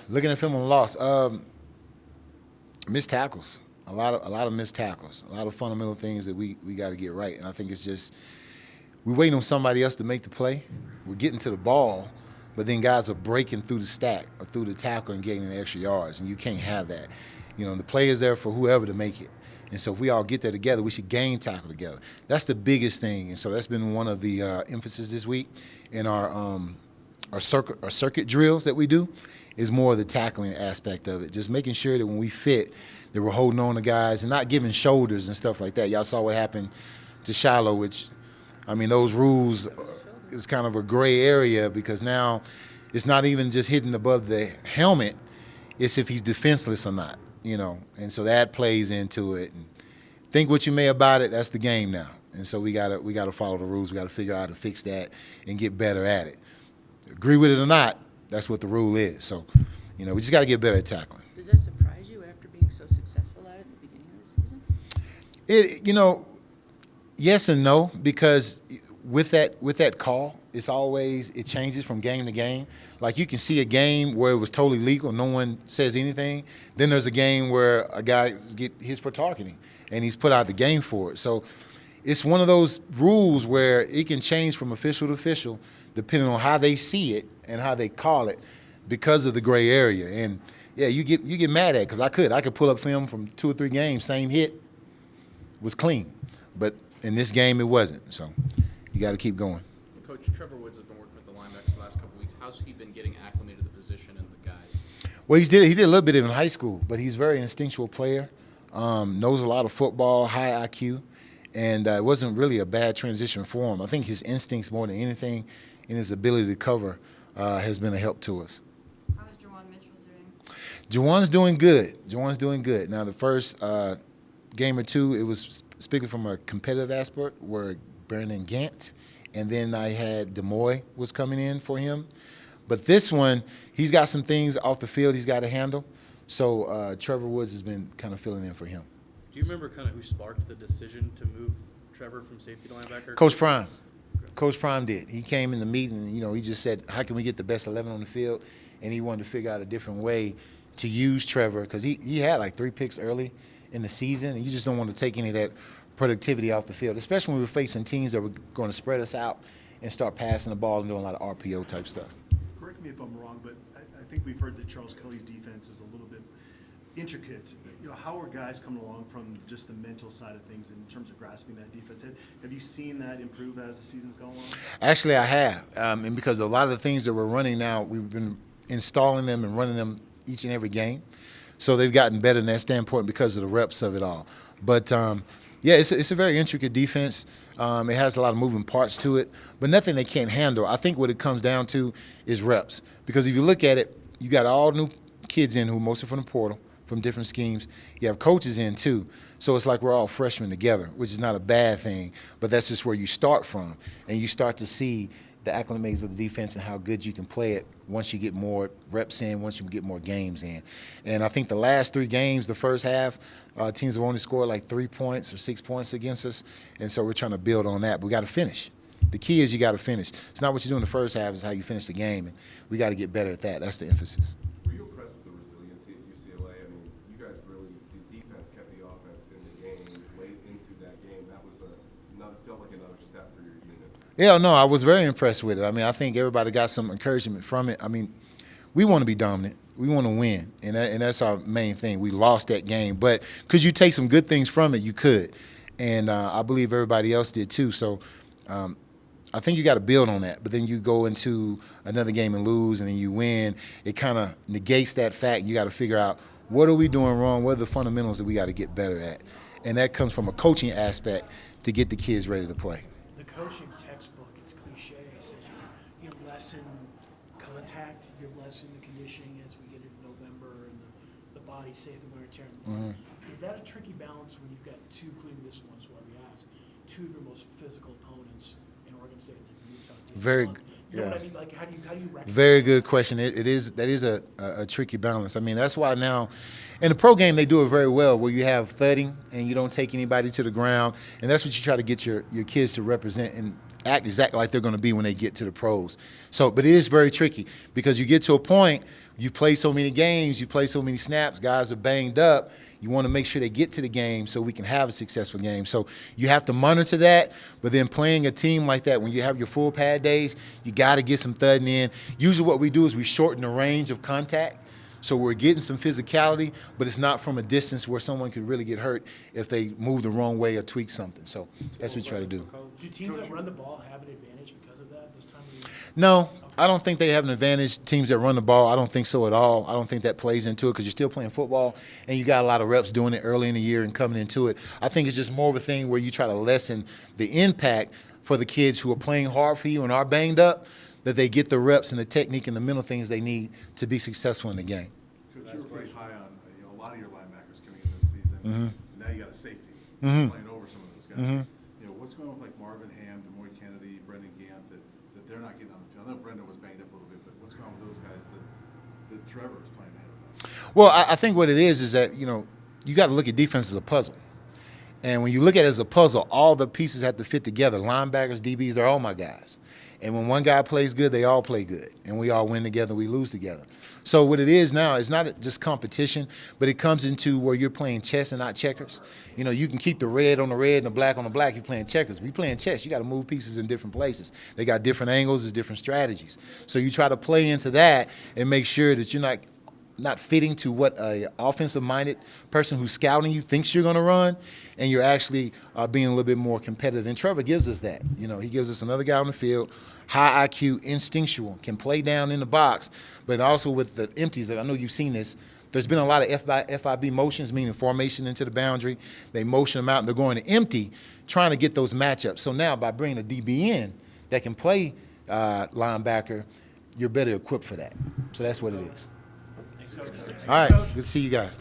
Looking at film on loss, missed tackles. A lot of missed tackles. A lot of fundamental things that we got to get right. And I think it's just we're waiting on somebody else to make the play. We're getting to the ball, but then guys are breaking through the stack or through the tackle and getting the extra yards, and you can't have that. The play is there for whoever to make it. And so if we all get there together, we should gain tackle together. That's the biggest thing. And so that's been one of the emphasis this week in our circuit drills that we do is more of the tackling aspect of it. Just making sure that when we fit, that we're holding on to guys and not giving shoulders and stuff like that. Y'all saw what happened to Shiloh, which, those rules is kind of a gray area because now it's not even just hitting above the helmet. It's if he's defenseless or not, And so that plays into it. And think what you may about it, that's the game now. And so we gotta follow the rules. We gotta figure out how to fix that and get better at it. Agree with it or not, that's what the rule is. So, we just got to get better at tackling. Does that surprise you after being so successful at it at the beginning of the season? Yes and no, because with that call, it changes from game to game. Like you can see a game where it was totally legal, no one says anything. Then there's a game where a guy get hits for targeting, and he's put out the game for it. So it's one of those rules where it can change from official to official depending on how they see it and how they call it because of the gray area. And yeah, you get mad at it because I could pull up film from 2 or 3 games, same hit was clean, but in this game it wasn't. So you got to keep going. Coach, Trevor Woods has been working with the linebackers the last couple of weeks. How's he been getting acclimated to the position and the guys? Well, he did a little bit of it in high school, but he's a very instinctual player, knows a lot of football, high IQ, and it wasn't really a bad transition for him. I think his instincts more than anything and his ability to cover has been a help to us. How is Jawan Mitchell doing? Jawan's doing good. Jawan's doing good. Now, the first game or two, it was speaking from a competitive aspect where Brandon Gant, and then I had Demoy was coming in for him. But this one, he's got some things off the field he's got to handle. So Trevor Woods has been kind of filling in for him. Do you remember kind of who sparked the decision to move Trevor from safety to linebacker? Coach Prime. Coach Prime did. He came in the meeting and, he just said, how can we get the best 11 on the field? And he wanted to figure out a different way to use Trevor because he had like 3 picks early in the season, and you just don't want to take any of that productivity off the field, especially when we're facing teams that were going to spread us out and start passing the ball and doing a lot of RPO type stuff. Correct me if I'm wrong, but I think we've heard that Charles Kelly's defense is a little bit intricate. How are guys coming along from just the mental side of things in terms of grasping that defense? Have you seen that improve as the season's gone on? Actually, I have, and because a lot of the things that we're running now, we've been installing them and running them each and every game, so they've gotten better in that standpoint because of the reps of it all. But yeah, it's a very intricate defense. It has a lot of moving parts to it, but nothing they can't handle. I think what it comes down to is reps, because if you look at it, you got all new kids in who mostly from the portal, from different schemes. You have coaches in too. So it's like we're all freshmen together, which is not a bad thing, but that's just where you start from. And you start to see the acclimates of the defense and how good you can play it once you get more reps in, once you get more games in. And I think the last 3 games, the first half, teams have only scored like 3 points or 6 points against us. And so we're trying to build on that. But we got to finish. The key is you got to finish. It's not what you do in the first half, it's how you finish the game. And we got to get better at that. That's the emphasis. Were you impressed with the resiliency at UCLA? You guys really, the defense kept the offense in the game late into that game. That was felt like another step for your unit. Yeah, no, I was very impressed with it. I think everybody got some encouragement from it. We want to be dominant. We want to win, and that's our main thing. We lost that game, but could you take some good things from it? You could, and I believe everybody else did too. So I think you got to build on that. But then you go into another game and lose, and then you win. It kind of negates that fact. You got to figure out what are we doing wrong? What are the fundamentals that we got to get better at? And that comes from a coaching aspect to get the kids ready to play. The coaching textbook, it's cliche. It says you lessen contact, you lessen the conditioning as we get into November, and the body safe the wear and tear. Is that a tricky balance when you've got 2, including this one's where we asked, 2 of your most physical opponents in Oregon State and Utah? Very, you know what I mean? Like, how do you recognize? Very good question. That is a tricky balance. That's why now, in the pro game they do it very well, where you have thudding and you don't take anybody to the ground, and that's what you try to get your kids to represent act exactly like they're going to be when they get to the pros. So, but it is very tricky because you get to a point, you play so many games, you play so many snaps, guys are banged up. You want to make sure they get to the game so we can have a successful game. So you have to monitor that, but then playing a team like that, when you have your full pad days, you got to get some thudding in. Usually what we do is we shorten the range of contact. So we're getting some physicality, but it's not from a distance where someone could really get hurt if they move the wrong way or tweak something. So that's what we try to do. Do teams that run the ball have an advantage because of that this time of year? No, I don't think they have an advantage. Teams that run the ball, I don't think so at all. I don't think that plays into it because you're still playing football and you got a lot of reps doing it early in the year and coming into it. I think it's just more of a thing where you try to lessen the impact for the kids who are playing hard for you and are banged up, that they get the reps and the technique and the mental things they need to be successful in the game. Coach, you were pretty high on a lot of your linebackers coming into the season. Mm-hmm. Now you got a safety Mm-hmm. playing over some of those guys. Mm-hmm. What's going on with like Marvin Ham, Demoy Kennedy, Brendan Gant, that they're not getting on the field? I know Brendan was banged up a little bit, but what's going on with those guys that Trevor is playing ahead of them? Well, I think what it is that, you got to look at defense as a puzzle. And when you look at it as a puzzle, all the pieces have to fit together. Linebackers, DBs, they're all my guys. And when one guy plays good, they all play good. And we all win together, we lose together. So what it is now is not just competition, but it comes into where you're playing chess and not checkers. You can keep the red on the red and the black on the black. You're playing checkers. We playing chess. You got to move pieces in different places. They got different angles, there's different strategies. So you try to play into that and make sure that you're not fitting to what a offensive-minded person who's scouting you thinks you're going to run, and you're actually being a little bit more competitive. And Trevor gives us that. He gives us another guy on the field, high IQ, instinctual, can play down in the box, but also with the empties. I know you've seen this. There's been a lot of FIB motions, meaning formation into the boundary. They motion them out, and they're going to empty, trying to get those matchups. So now by bringing a DB in that can play linebacker, you're better equipped for that. So that's what it is. All right, good to see you guys.